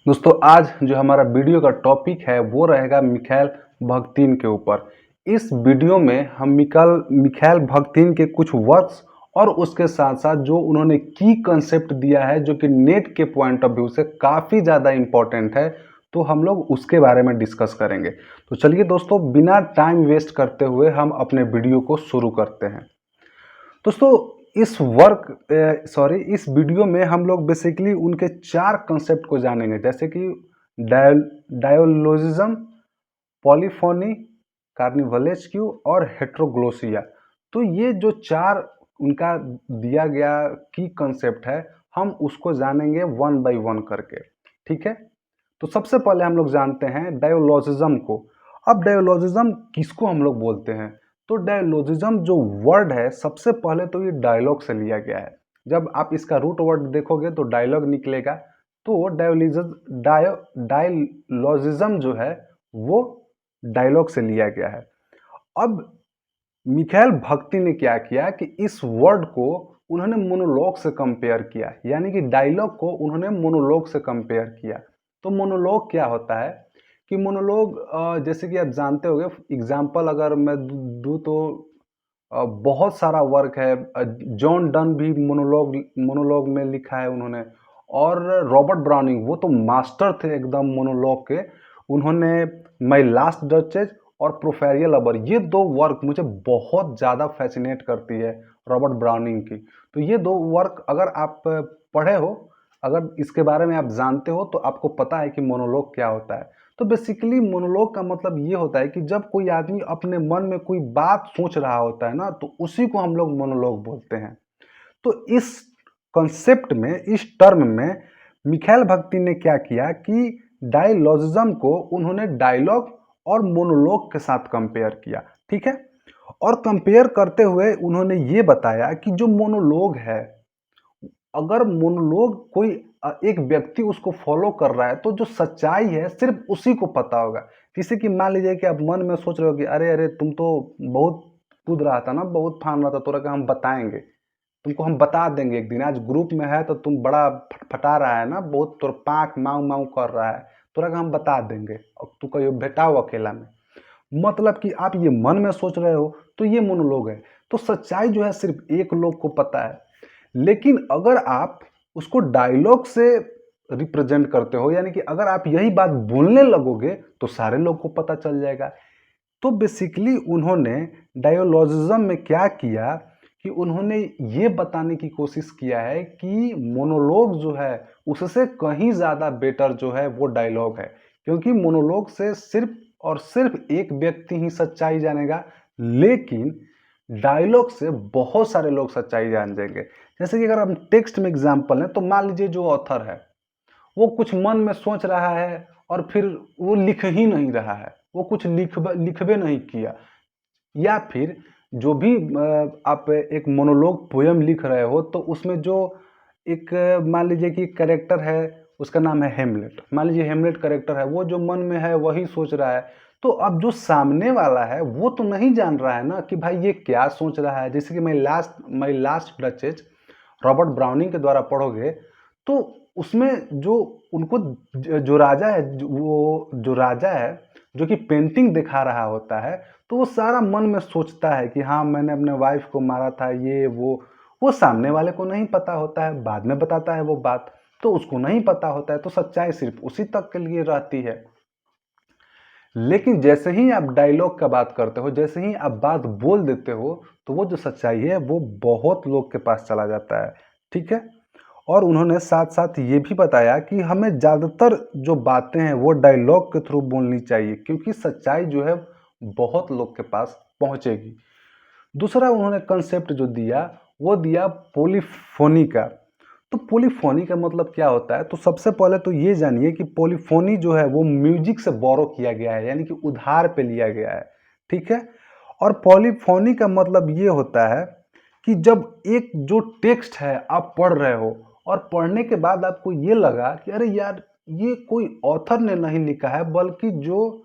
दोस्तों आज जो हमारा वीडियो का टॉपिक है वो रहेगा मिखैल भगतिन के ऊपर। इस वीडियो में हम मिखैल भगतिन के कुछ वर्क्स और उसके साथ साथ जो उन्होंने की कंसेप्ट दिया है जो कि नेट के पॉइंट ऑफ व्यू से काफ़ी ज़्यादा इम्पोर्टेंट है, तो हम लोग उसके बारे में डिस्कस करेंगे। तो चलिए दोस्तों, बिना टाइम वेस्ट करते हुए हम अपने वीडियो को शुरू करते हैं। दोस्तों इस वीडियो में हम लोग बेसिकली उनके 4 कंसेप्ट को जानेंगे, जैसे कि डायोलोजिज्म, पॉलीफोनी, कार्निवलेस्क्यू और हेट्रोग्लोसिया। तो ये जो 4 उनका दिया गया की कंसेप्ट है, हम उसको जानेंगे वन बाय वन करके। ठीक है, तो सबसे पहले हम लोग जानते हैं डायोलॉजिज्म को। अब डायोलॉजिज्म किसको हम लोग बोलते हैं? तो डायोलॉजिज्म जो वर्ड है, सबसे पहले तो ये डायलॉग से लिया गया है। जब आप इसका रूट वर्ड देखोगे तो डायलॉग निकलेगा। तो डायलॉजिज्म जो है वो डायलॉग से लिया गया है। अब मिखैल भक्ति ने क्या किया कि इस वर्ड को उन्होंने मोनोलॉग से कंपेयर किया, यानी कि डायलॉग को उन्होंने मोनोलॉग से कंपेयर किया। तो मोनोलॉग क्या होता है कि मोनोलॉग, जैसे कि आप जानते होंगे, एग्जाम्पल अगर मैं दूं तो बहुत सारा वर्क है। जॉन डन भी मोनोलॉग मोनोलॉग में लिखा है उन्होंने। और रॉबर्ट ब्राउनिंग, वो तो मास्टर थे एकदम मोनोलॉग के। उन्होंने माई लास्ट डचेज और प्रोफेरियल अबर, ये 2 वर्क मुझे बहुत ज़्यादा फैसिनेट करती है रॉबर्ट ब्राउनिंग की। तो ये 2 वर्क अगर आप पढ़े हो, अगर इसके बारे में आप जानते हो, तो आपको पता है कि मोनोलॉग क्या होता है। तो बेसिकली मोनोलॉग का मतलब ये होता है कि जब कोई आदमी अपने मन में कोई बात सोच रहा होता है ना, तो उसी को हम लोग मोनोलॉग बोलते हैं। तो इस कॉन्सेप्ट में, इस टर्म में मिखैल भक्ति ने क्या किया कि डायलॉजिज्म को उन्होंने डायलॉग और मोनोलॉग के साथ कंपेयर किया। ठीक है, और कंपेयर करते हुए उन्होंने ये बताया कि जो मोनोलॉग है, अगर मोनोलॉग कोई एक व्यक्ति उसको फॉलो कर रहा है, तो जो सच्चाई है सिर्फ उसी को पता होगा। जैसे कि मान लीजिए कि आप मन में सोच रहे हो कि अरे अरे, तुम तो बहुत कूद रहा था ना, बहुत फान रहा था, तोरा का हम बताएंगे, तुमको हम बता देंगे एक दिन। आज ग्रुप में है तो तुम बड़ा फटफटा रहा है ना, बहुत तोर पाँख माऊ माऊ कर रहा है, तोरा का हम बता देंगे और तू कहियो भेटाओ अकेला में। मतलब कि आप ये मन में सोच रहे हो, तो ये मोनोलॉग है। तो सच्चाई जो है सिर्फ एक लोग को पता है। लेकिन अगर आप उसको डायलॉग से रिप्रेजेंट करते हो, यानी कि अगर आप यही बात बोलने लगोगे, तो सारे लोग को पता चल जाएगा। तो बेसिकली उन्होंने डायोलॉजिज्म में क्या किया कि उन्होंने ये बताने की कोशिश किया है कि मोनोलॉग जो है उससे कहीं ज़्यादा बेटर जो है वो डायलॉग है। क्योंकि मोनोलॉग से सिर्फ और सिर्फ एक व्यक्ति ही सच्चाई जानेगा, लेकिन डायलॉग से बहुत सारे लोग सच्चाई जान जाएंगे। जैसे कि अगर हम टेक्स्ट में एग्जाम्पल है, तो मान लीजिए जो ऑथर है वो कुछ मन में सोच रहा है और फिर वो लिख ही नहीं रहा है, वो कुछ लिखबे नहीं किया। या फिर जो भी आप एक मोनोलॉग पोयम लिख रहे हो, तो उसमें जो एक मान लीजिए कि कैरेक्टर है, उसका नाम है हेमलेट। मान लीजिए हेमलेट कैरेक्टर है, वो जो मन में है वही सोच रहा है। तो अब जो सामने वाला है वो तो नहीं जान रहा है ना कि भाई ये क्या सोच रहा है। जैसे कि my last duchess Robert browning के द्वारा पढ़ोगे, तो उसमें जो उनको जो राजा है, वो जो राजा है जो कि पेंटिंग दिखा रहा होता है, तो वो सारा मन में सोचता है कि हाँ, मैंने अपने वाइफ को मारा था, ये वो सामने वाले को नहीं पता होता है, बाद में बताता है वो बात, तो उसको नहीं पता होता है। तो सच्चाई सिर्फ उसी तक के लिए रहती है। लेकिन जैसे ही आप डायलॉग का बात करते हो, जैसे ही आप बात बोल देते हो, तो वो जो सच्चाई है वो बहुत लोग के पास चला जाता है। ठीक है, और उन्होंने साथ साथ ये भी बताया कि हमें ज़्यादातर जो बातें हैं वो डायलॉग के थ्रू बोलनी चाहिए, क्योंकि सच्चाई जो है बहुत लोग के पास पहुंचेगी। दूसरा उन्होंने कंसेप्ट जो दिया, वो दिया पोलीफोनी का। तो पोलीफोनी का मतलब क्या होता है? तो सबसे पहले तो ये जानिए कि पोलीफोनी जो है वो म्यूजिक से बोरो किया गया है, यानी कि उधार पे लिया गया है। ठीक है, और पॉलीफोनी का मतलब ये होता है कि जब एक जो टेक्स्ट है आप पढ़ रहे हो, और पढ़ने के बाद आपको ये लगा कि अरे यार, ये कोई ऑथर ने नहीं लिखा है, बल्कि जो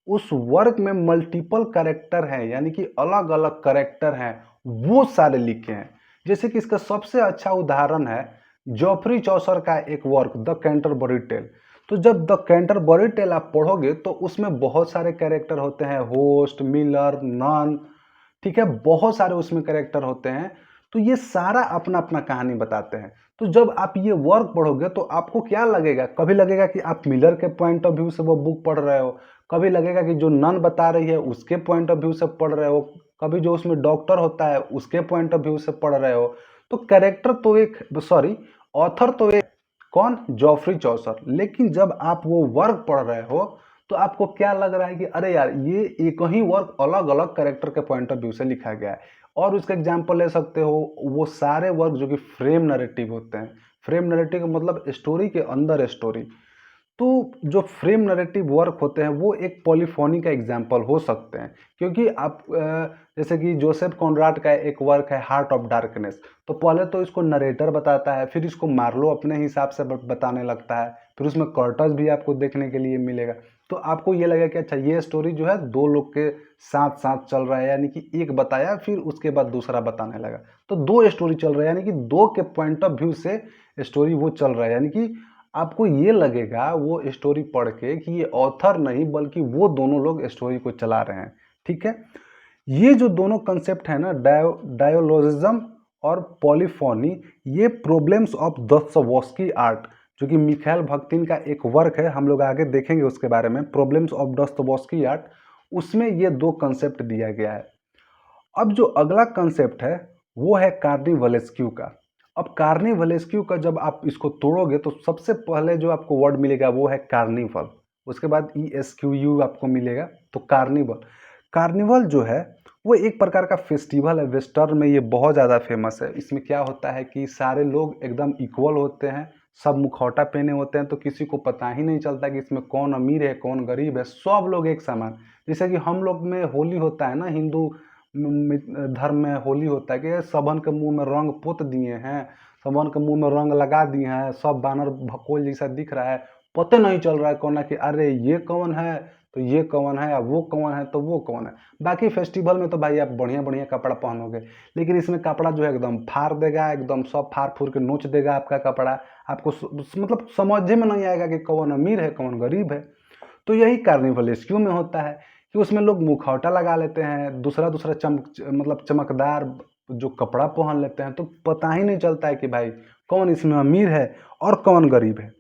उस वर्क में मल्टीपल कैरेक्टर हैं, यानी कि अलग अलग कैरेक्टर हैं, वो सारे लिखे हैं। जैसे कि इसका सबसे अच्छा उदाहरण है जॉफ्री चौसर का एक वर्क द कैंटरबरी टेल। तो जब द कैंटरबरी टेल आप पढ़ोगे तो उसमें बहुत सारे कैरेक्टर होते हैं, होस्ट, मिलर, नन, ठीक है, बहुत सारे उसमें कैरेक्टर होते हैं। तो ये सारा अपना अपना कहानी बताते हैं। तो जब आप ये वर्क पढ़ोगे तो आपको क्या लगेगा, कभी लगेगा कि आप मिलर के पॉइंट ऑफ व्यू से वो बुक पढ़ रहे हो, कभी लगेगा कि जो नन बता रही है उसके पॉइंट ऑफ व्यू से पढ़ रहे हो, कभी जो उसमें डॉक्टर होता है उसके पॉइंट ऑफ व्यू से पढ़ रहे हो। तो कैरेक्टर तो एक, सॉरी, ऑथर तो एक, कौन, जॉफ्री चौसर। लेकिन जब आप वो वर्क पढ़ रहे हो तो आपको क्या लग रहा है कि अरे यार ये एक ही वर्क अलग अलग कैरेक्टर के पॉइंट ऑफ व्यू से लिखा गया है। और उसका एग्जांपल ले सकते हो वो सारे वर्क जो कि फ्रेम नैरेटिव होते हैं। फ्रेम नैरेटिव का मतलब स्टोरी के अंदर स्टोरी। तो जो फ्रेम नैरेटिव वर्क होते हैं वो एक पॉलीफोनी का एग्जाम्पल हो सकते हैं, क्योंकि आप जैसे कि जोसेफ कॉनराड का एक वर्क है हार्ट ऑफ डार्कनेस। तो पहले तो इसको नरेटर बताता है, फिर इसको मार्लो अपने हिसाब से बताने लगता है, फिर उसमें कर्टस भी आपको देखने के लिए मिलेगा। तो आपको ये लगेगा कि अच्छा ये स्टोरी जो है दो लोग के साथ साथ चल रहा है, यानी कि एक बताया फिर उसके बाद दूसरा बताने लगा। तो दो स्टोरी चल रहा है, यानी कि दो के पॉइंट ऑफ व्यू से स्टोरी वो चल रहा है। यानी कि आपको ये लगेगा वो स्टोरी पढ़ के कि ये ऑथर नहीं बल्कि वो दोनों लोग स्टोरी को चला रहे हैं। ठीक है, ये जो दोनों कंसेप्ट है ना, डायोलॉजिज्म और पॉलीफोनी, ये प्रॉब्लम्स ऑफ दोस्तोयेव्स्की आर्ट, जो कि मिखाइल भक्तिन का एक वर्क है, हम लोग आगे देखेंगे उसके बारे में, प्रॉब्लम्स ऑफ दोस्तोयेव्स्की आर्ट, उसमें ये दो कंसेप्ट दिया गया है। अब जो अगला कंसेप्ट है वो है कार्निवलेस्क्यू का। अब कार्निवलेस्क्यू का जब आप इसको तोड़ोगे तो सबसे पहले जो आपको वर्ड मिलेगा वो है कार्निवल, उसके बाद ESQU आपको मिलेगा। तो कार्निवल, कार्निवल जो है वो एक प्रकार का फेस्टिवल है, वेस्टर्न में ये बहुत ज़्यादा फेमस है। इसमें क्या होता है कि सारे लोग एकदम इक्वल होते हैं, सब मुखौटा पहने होते हैं, तो किसी को पता ही नहीं चलता कि इसमें कौन अमीर है कौन गरीब है, सब लोग एक समान। जैसे कि हम लोग में होली होता है ना, हिंदू धर्म में होली होता है कि सबन के मुंह में रंग पोत दिए हैं, सबन के मुंह में रंग लगा दिए हैं, सब बानर भकोल जैसा दिख रहा है, पता नहीं चल रहा है कौन है कि अरे ये कौन है तो ये कौन है, या वो कौन है तो वो कौन है। बाकी फेस्टिवल में तो भाई आप बढ़िया बढ़िया कपड़ा पहनोगे, लेकिन इसमें कपड़ा जो है एकदम फाड़ देगा, एकदम सब फाड़ फूड़ के नोच देगा आपका कपड़ा। आपको मतलब समझ में नहीं आएगा कि कौन अमीर है कौन गरीब है। तो यही कार्निवल रेस्क्यू में होता है कि उसमें लोग मुखौटा लगा लेते हैं, दूसरा दूसरा मतलब चमकदार जो कपड़ा पहन लेते हैं, तो पता ही नहीं चलता है कि भाई कौन इसमें अमीर है और कौन गरीब है।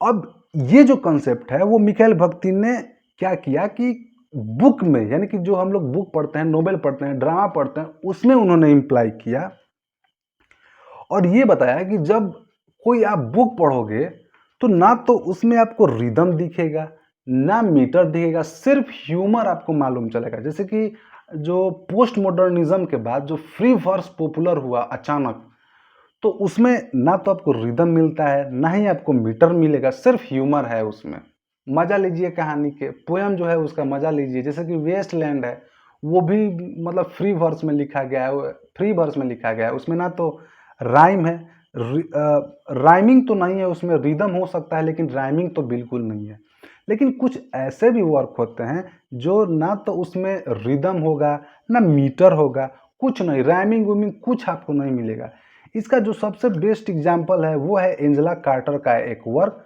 अब ये जो कंसेप्ट है वो मिखाइल भक्तिन ने क्या किया कि बुक में, यानी कि जो हम लोग बुक पढ़ते हैं, नोवेल पढ़ते हैं, ड्रामा पढ़ते हैं, उसमें उन्होंने इम्प्लाई किया और ये बताया कि जब कोई आप बुक पढ़ोगे तो ना तो उसमें आपको रिदम दिखेगा ना मीटर दिखेगा, सिर्फ ह्यूमर आपको मालूम चलेगा। जैसे कि जो पोस्ट मॉडर्निज्म के बाद जो फ्री वर्स पॉपुलर हुआ अचानक, तो उसमें ना तो आपको रिदम मिलता है ना ही आपको मीटर मिलेगा, सिर्फ ह्यूमर है उसमें। मजा लीजिए कहानी के, पोयम जो है उसका मजा लीजिए। जैसे कि वेस्टलैंड है, वो भी मतलब फ्री वर्स में लिखा गया है, फ्री वर्स में लिखा गया है, उसमें ना तो राइम है, राइमिंग तो नहीं है उसमें, रिदम हो सकता है लेकिन राइमिंग तो बिल्कुल नहीं है। लेकिन कुछ ऐसे भी वर्क होते हैं जो ना तो उसमें रिदम होगा ना मीटर होगा, कुछ नहीं, राइमिंग वूमिंग कुछ आपको नहीं मिलेगा। इसका जो सबसे बेस्ट एग्जाम्पल है वो है एंजेला कार्टर का एक वर्क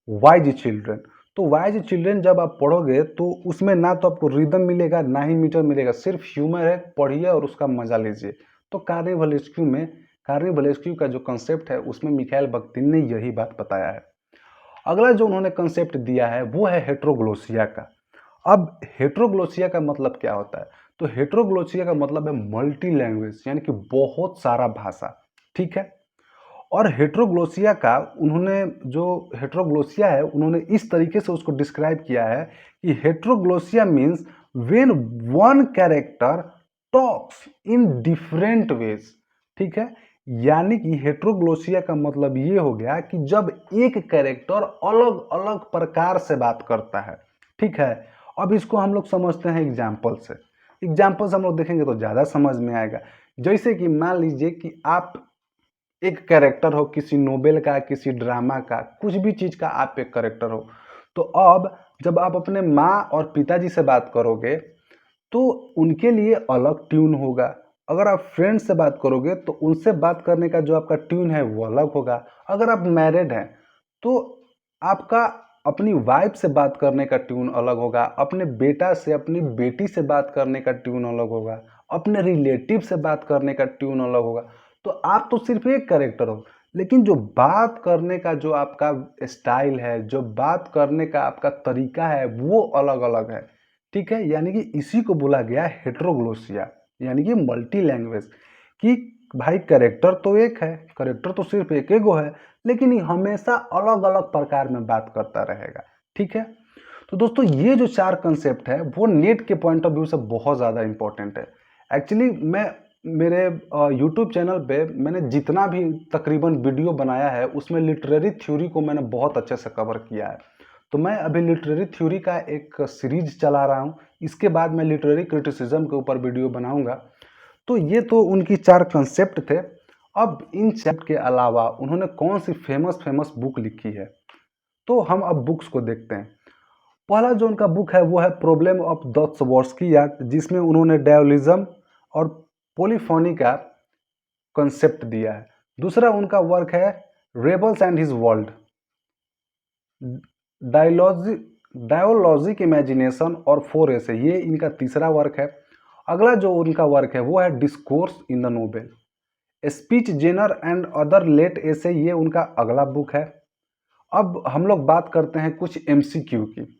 वाइज चिल्ड्रन। तो वाइज चिल्ड्रन जब आप पढ़ोगे तो उसमें ना तो आपको रिदम मिलेगा ना ही मीटर मिलेगा, सिर्फ ह्यूमर है, पढ़िए और उसका मजा लीजिए। तो कार्निवलेस्क्यू में, कार्निवलेस्क्यू का जो कंसेप्ट है उसमें मिखाइल भक्तिन ने यही बात बताया है। अगला जो उन्होंने कंसेप्ट दिया है वो है हेट्रोग्लोसिया का। अब हेट्रोग्लोसिया का मतलब क्या होता है, तो हेट्रोग्लोसिया का मतलब है मल्टी लैंग्वेज, यानी कि बहुत सारा भाषा। ठीक है, और हेट्रोग्लोसिया का उन्होंने, जो हेट्रोग्लोसिया है उन्होंने इस तरीके से उसको डिस्क्राइब किया है कि heteroglossia means when one character talks in different ways. ठीक है, यानी कि हेट्रोग्लोसिया का मतलब ये हो गया कि जब एक कैरेक्टर अलग अलग प्रकार से बात करता है। ठीक है, अब इसको हम लोग समझते हैं एग्जाम्पल से, एग्जाम्पल से हम लोग देखेंगे तो ज़्यादा समझ में आएगा। जैसे कि मान लीजिए कि आप एक कैरेक्टर हो किसी नोवेल का, किसी ड्रामा का, कुछ भी चीज़ का आप एक कैरेक्टर हो। तो अब जब आप अपने माँ और पिताजी से बात करोगे तो उनके लिए अलग ट्यून होगा। अगर आप फ्रेंड से बात करोगे तो उनसे बात करने का जो आपका ट्यून है वो अलग होगा। अगर आप मैरिड हैं तो आपका अपनी वाइफ से बात करने का ट्यून अलग होगा, अपने बेटा से अपनी बेटी से बात करने का ट्यून अलग होगा, अपने रिलेटिव से बात करने का ट्यून अलग होगा। तो आप तो सिर्फ एक कैरेक्टर हो, लेकिन जो बात करने का जो आपका स्टाइल है, जो बात करने का आपका तरीका है, वो अलग अलग है। ठीक है, यानी कि इसी को बोला गया है हेट्रोग्लोसिया, यानी कि मल्टी लैंग्वेज। कि भाई कैरेक्टर तो एक है, कैरेक्टर तो सिर्फ एक ही गो है, लेकिन ये हमेशा अलग अलग प्रकार में बात करता रहेगा। ठीक है, तो दोस्तों ये जो 4 कंसेप्ट है वो नेट के पॉइंट ऑफ व्यू से बहुत ज़्यादा इंपॉर्टेंट है। एक्चुअली मैं मेरे यूट्यूब चैनल पे मैंने जितना भी तकरीबन वीडियो बनाया है उसमें लिटरेरी थ्योरी को मैंने बहुत अच्छे से कवर किया है। तो मैं अभी लिटरेरी थ्योरी का एक सीरीज चला रहा हूँ, इसके बाद मैं लिटरेरी क्रिटिसिज्म के ऊपर वीडियो बनाऊंगा। तो ये तो उनकी 4 कंसेप्ट थे। अब इन चैप्ट के अलावा उन्होंने कौन सी फेमस फेमस बुक लिखी है, तो हम अब बुक्स को देखते हैं। पहला जो उनका बुक है वो है प्रॉब्लम ऑफ दोस्तोयेव्स्की, जिसमें उन्होंने डायलिज्म और पोलीफोनी का कंसेप्ट दिया है। दूसरा उनका वर्क है Rabelais and his world, dialogic imagination और 4 ऐसे, ये इनका तीसरा वर्क है। अगला जो उनका वर्क है वो है discourse in the novel, speech genre and other late essays, ये उनका अगला बुक है। अब हम लोग बात करते हैं कुछ एमसीक्यू की।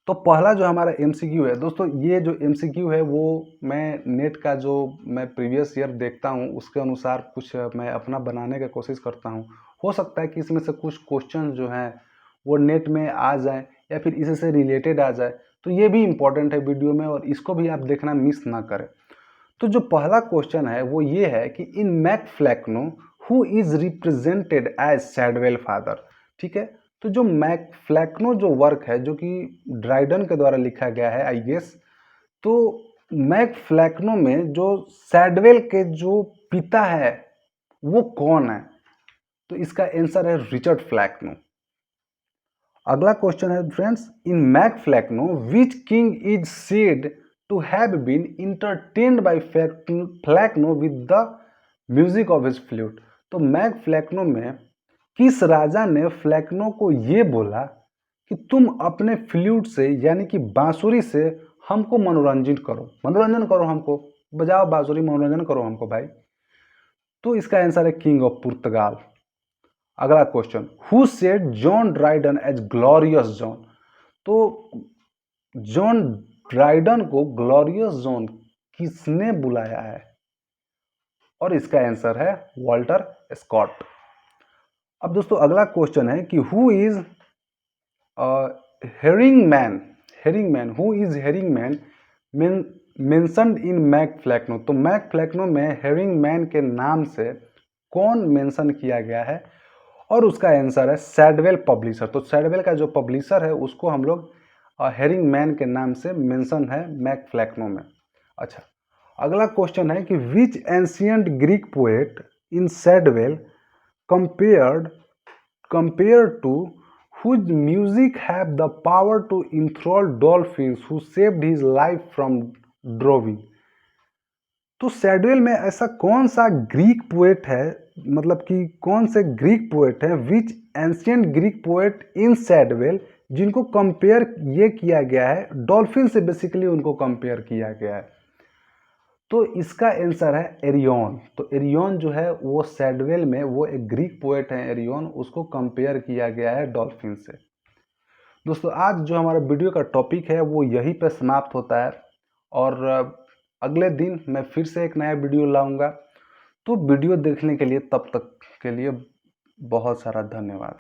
तो पहला जो हमारा एमसीक्यू है दोस्तों, ये जो एमसीक्यू है वो मैं नेट का जो मैं प्रीवियस ईयर देखता हूँ उसके अनुसार कुछ मैं अपना बनाने की कोशिश करता हूँ। हो सकता है कि इसमें से कुछ क्वेश्चन जो हैं वो नेट में आ जाए या फिर इससे रिलेटेड आ जाए, तो ये भी इम्पोर्टेंट है वीडियो में, और इसको भी आप देखना मिस ना करें। तो जो पहला क्वेश्चन है वो ये है कि in Mac Flecknoe who is represented as Shadwell father. ठीक है, तो जो मैक फ्लैक्नो जो वर्क है जो कि ड्राइडन के द्वारा लिखा गया है आई गेस, तो मैक फ्लैक्नो में जो सैडवेल के जो पिता है वो कौन है, तो इसका आंसर है रिचर्ड फ्लैक्नो। अगला क्वेश्चन है friends, in Mac Flecknoe which king is said to have been entertained by Flecknoe with the music of his flute. तो मैक फ्लैक्नो में किस राजा ने फ्लैक्नो को ये बोला कि तुम अपने फ्लूट से यानी कि बांसुरी से हमको मनोरंजन करो हमको, बजाओ बांसुरी, मनोरंजन करो हमको भाई। तो इसका आंसर है किंग ऑफ पुर्तगाल। अगला question, who said John Dryden as glorious John. तो जॉन ड्राइडन को ग्लोरियस जॉन किसने बुलाया है, और इसका आंसर है वॉल्टर स्कॉट। अब दोस्तों अगला क्वेश्चन है कि who is Herringman who is Herringman mentioned in Mac Flecknoe. तो मैक फ्लैक्नो में हेरिंगमैन के नाम से कौन मेंशन किया गया है, और उसका आंसर है सैडवेल पब्लिशर। तो सैडवेल का जो पब्लिशर है उसको हम लोग हेरिंगमैन के नाम से मेंशन है मैक फ्लैक्नो में। अच्छा, अगला क्वेश्चन है कि which ancient Greek poet in Shadwell compared to whose music have the power to enthrall dolphins who saved his life from drowning। तो सैडवेल में ऐसा कौन सा ग्रीक पोएट है, मतलब कि कौन से ग्रीक पोएट है, which ancient Greek poet in Shadwell, जिनको कंपेयर ये किया गया है डॉल्फिन से, बेसिकली उनको कंपेयर किया गया है। तो इसका आंसर है एरियन। तो एरियन जो है वो सैडवेल में वो एक ग्रीक पोएट है एरियन, उसको कंपेयर किया गया है डॉल्फिन से। दोस्तों आज जो हमारा वीडियो का टॉपिक है वो यहीं पे समाप्त होता है, और अगले दिन मैं फिर से एक नया वीडियो लाऊंगा। तो वीडियो देखने के लिए तब तक के लिए बहुत सारा धन्यवाद।